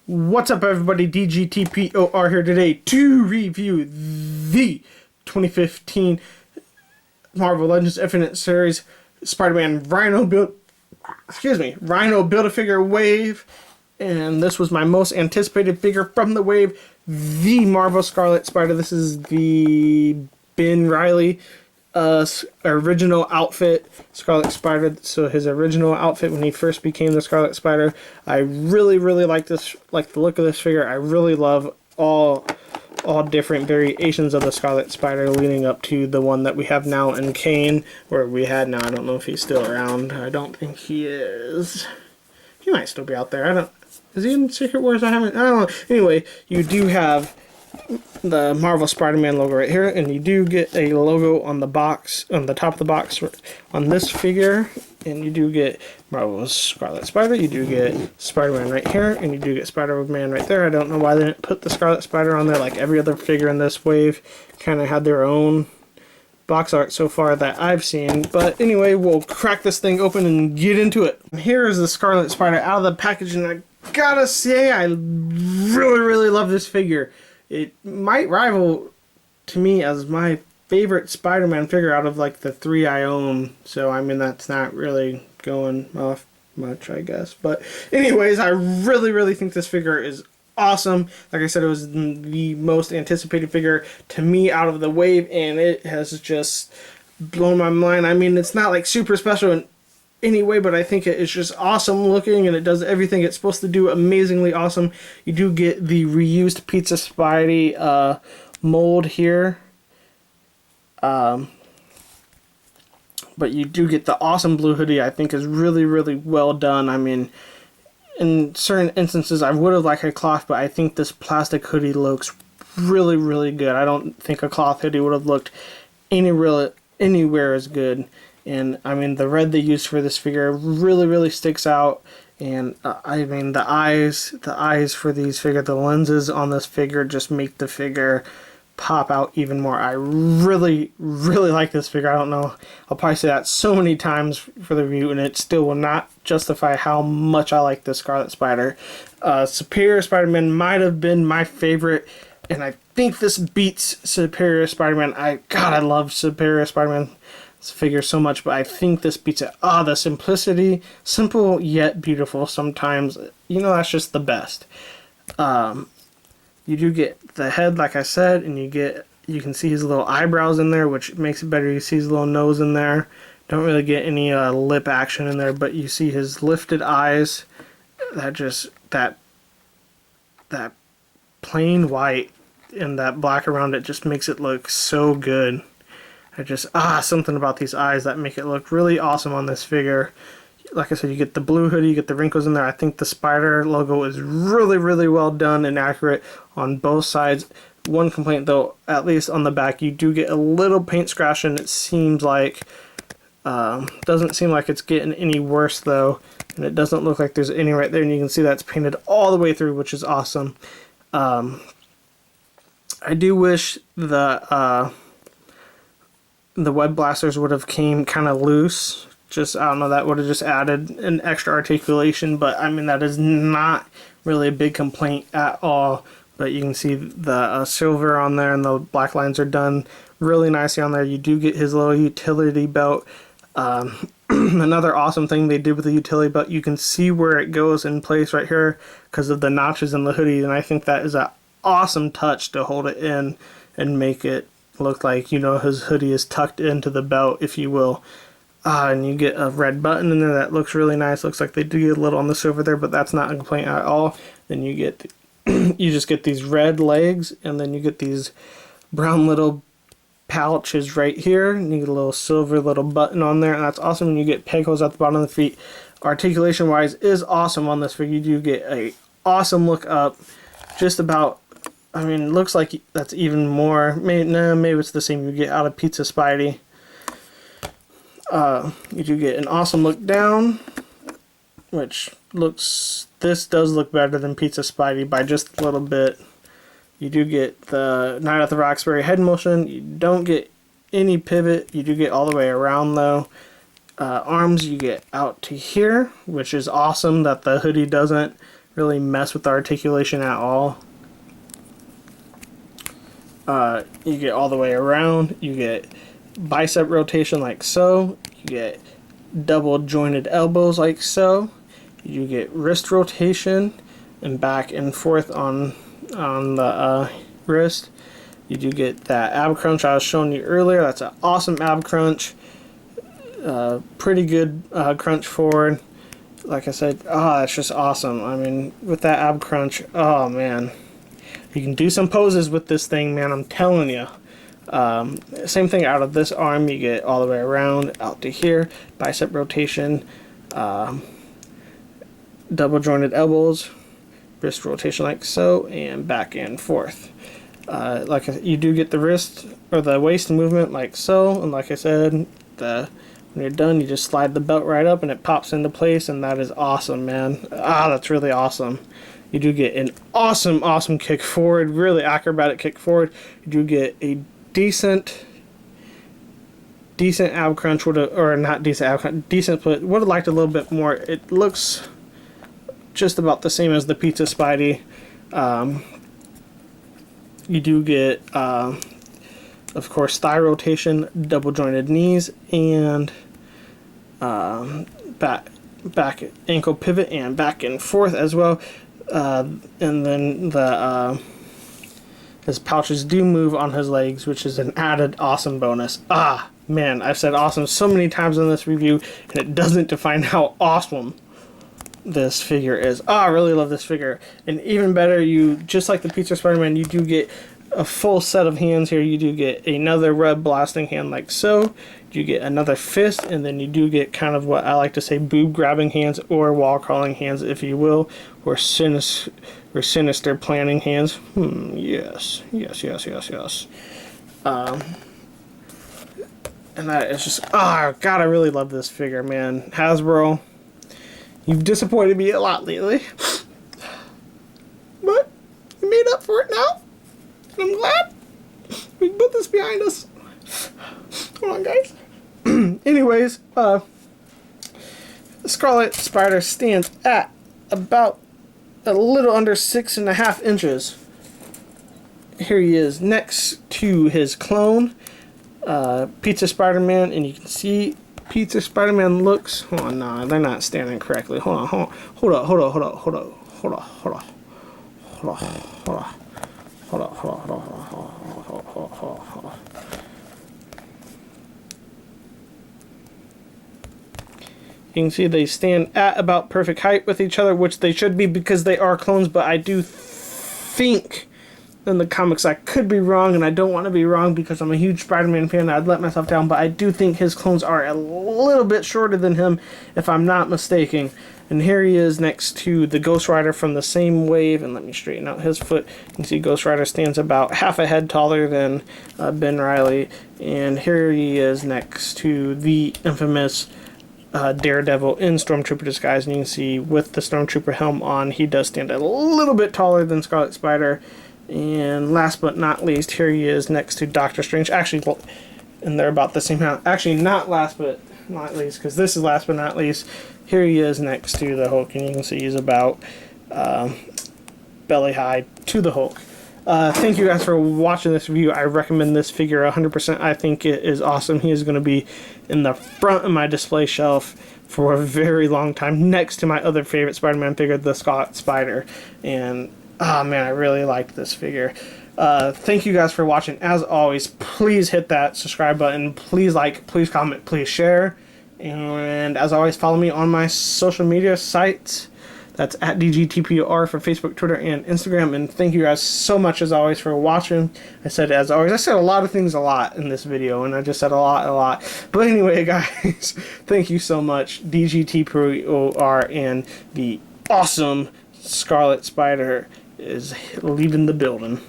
What's up, everybody? DGTPOR here today to review the 2015 Marvel Legends Infinite Series Spider-Man Rhino Build-A-Figure wave, and this was my most anticipated figure from the wave, the Marvel Scarlet Spider. This is the Ben Reilly original outfit, Scarlet Spider. So his original outfit when he first became the Scarlet Spider. I really like this, like the look of this figure. I really love all different variations of the Scarlet Spider leading up to the one that we have now in Kane, or we had now. I don't know if he's still around. I don't think he is. He might still be out there. Is he in Secret Wars? I don't know. Anyway, you do have the Marvel Spider-Man logo right here, and you do get a logo on the box, on the top of the box on this figure, and you do get Marvel's Scarlet Spider. You do get Spider-Man right here, and you do get Spider-Man right there. I don't know why they didn't put the Scarlet Spider on there. Like every other figure in this wave kind of had their own box art so far that I've seen. But anyway, we'll crack this thing open and get into it. Here is the Scarlet Spider out of the package, and I gotta say, I really love this figure. It might rival, to me, as my favorite Spider-Man figure out of like the three I own. So, I mean, that's not really going off much, I guess. But anyways, I really think this figure is awesome. Like I said, it was the most anticipated figure to me out of the wave, and it has just blown my mind. I mean, it's not like super special in any way, but I think it is just awesome looking, and it does everything it's supposed to do amazingly awesome. You do get the reused Pizza Spidey mold here, but you do get the awesome blue hoodie. I think is really well done. I mean, in certain instances I would have liked a cloth, but I think this plastic hoodie looks really good. I don't think a cloth hoodie would have looked anywhere as good. And I mean, the red they used for this figure really sticks out. And I mean, the eyes for these figure, the lenses on this figure just make the figure pop out even more. I really like this figure. I don't know, I'll probably say that so many times for the review, and it still will not justify how much I like this Scarlet Spider. Superior Spider-Man might have been my favorite, and I think this beats Superior Spider-Man. I love Superior Spider-Man figure so much, but I think this beats it. The simplicity, simple yet beautiful. Sometimes, you know, that's just the best. You do get the head, like I said, and you can see his little eyebrows in there, which makes it better. You see his little nose in there. Don't really get any lip action in there, but you see his lifted eyes. That plain white and that black around it just makes it look so good. Something about these eyes that make it look really awesome on this figure. Like I said, you get the blue hoodie, you get the wrinkles in there. I think the spider logo is really well done and accurate on both sides. One complaint though, at least on the back, you do get a little paint scratch, and it seems like, doesn't seem like it's getting any worse though. And it doesn't look like there's any right there, and you can see that's painted all the way through, which is awesome. I do wish the web blasters would have came kind of loose. I don't know, that would have just added an extra articulation, but I mean, that is not really a big complaint at all. But you can see the silver on there, and the black lines are done really nicely on there. You do get his little utility belt. Another awesome thing they did with the utility belt, you can see where it goes in place right here because of the notches in the hoodie, and I think that is an awesome touch to hold it in and make it look like, you know, his hoodie is tucked into the belt, if you will. And you get a red button in there that looks really nice. Looks like they do get a little on the silver there, but that's not a complaint at all. Then you get you just get these red legs, and then you get these brown little pouches right here, and you get a little silver little button on there, and that's awesome. And you get peg holes at the bottom of the feet. Articulation wise is awesome on this figure. You do get a awesome look up. Just about, I mean, looks like that's even more. Maybe it's the same you get out of Pizza Spidey. You do get an awesome look down, which this does look better than Pizza Spidey by just a little bit. You do get the Night at the Roxbury head motion. You don't get any pivot. You do get all the way around though. Arms you get out to here, which is awesome that the hoodie doesn't really mess with the articulation at all. You get all the way around. You get bicep rotation like so. You get double jointed elbows like so. You get wrist rotation and back and forth on the wrist. You do get that ab crunch I was showing you earlier. That's an awesome ab crunch. Pretty good crunch forward. Like I said, that's just awesome. I mean, with that ab crunch, oh man. You can do some poses with this thing, man, I'm telling you. Same thing out of this arm. You get all the way around out to here. Bicep rotation. Double jointed elbows. Wrist rotation like so. And back and forth. You do get the wrist or the waist movement like so. And like I said, when you're done, you just slide the belt right up and it pops into place. And that is awesome, man. That's really awesome. You do get an awesome kick forward, really acrobatic kick forward. You do get a decent ab crunch, or not decent ab crunch, decent, but would have liked a little bit more. It looks just about the same as the Pizza Spidey. You do get, of course, thigh rotation, double jointed knees, and back ankle pivot and back and forth as well. And then his pouches do move on his legs, which is an added awesome bonus. Man, I've said awesome so many times in this review, and it doesn't define how awesome this figure is. I really love this figure. And even better, just like the Pizza Spider-Man, you do get a full set of hands here. You do get another red blasting hand like so. You get another fist, and then you do get kind of what I like to say boob grabbing hands, or wall crawling hands, if you will, or sinister planning hands. Yes. And that is just, God, I really love this figure, man. Hasbro, you've disappointed me a lot lately, but you made up for it now, and I'm glad we can put this behind us. Hold on, guys. Anyways, Scarlet Spider stands at about a little under 6.5 inches. Here he is next to his clone, Pizza Spider-Man, and you can see Pizza Spider-Man looks. Hold on, no, they're not standing correctly. Hold on. You can see they stand at about perfect height with each other, which they should be because they are clones, but I do think in the comics I could be wrong, and I don't want to be wrong because I'm a huge Spider-Man fan. I'd let myself down, but I do think his clones are a little bit shorter than him, if I'm not mistaken. And here he is next to the Ghost Rider from the same wave, and let me straighten out his foot. You can see Ghost Rider stands about half a head taller than Ben Reilly, and here he is next to the infamous Daredevil in Stormtrooper disguise, and you can see with the Stormtrooper helm on, he does stand a little bit taller than Scarlet Spider. And last but not least, here he is next to Doctor Strange. Actually, and they're about the same height. Actually, not last but not least, because this is last but not least. Here he is next to the Hulk, and you can see he's about belly high to the Hulk. Thank you guys for watching this review. I recommend this figure 100%. I think it is awesome. He is going to be in the front of my display shelf for a very long time, next to my other favorite Spider-Man figure, the Scarlet Spider. And, man, I really like this figure. Thank you guys for watching. As always, please hit that subscribe button. Please like, please comment, please share. And as always, follow me on my social media sites. That's at DGTPR for Facebook, Twitter, and Instagram. And thank you guys so much, as always, for watching. As always, I said a lot of things a lot in this video, and I just said a lot. But anyway, guys, thank you so much. DGTPR, and the awesome Scarlet Spider is leaving the building.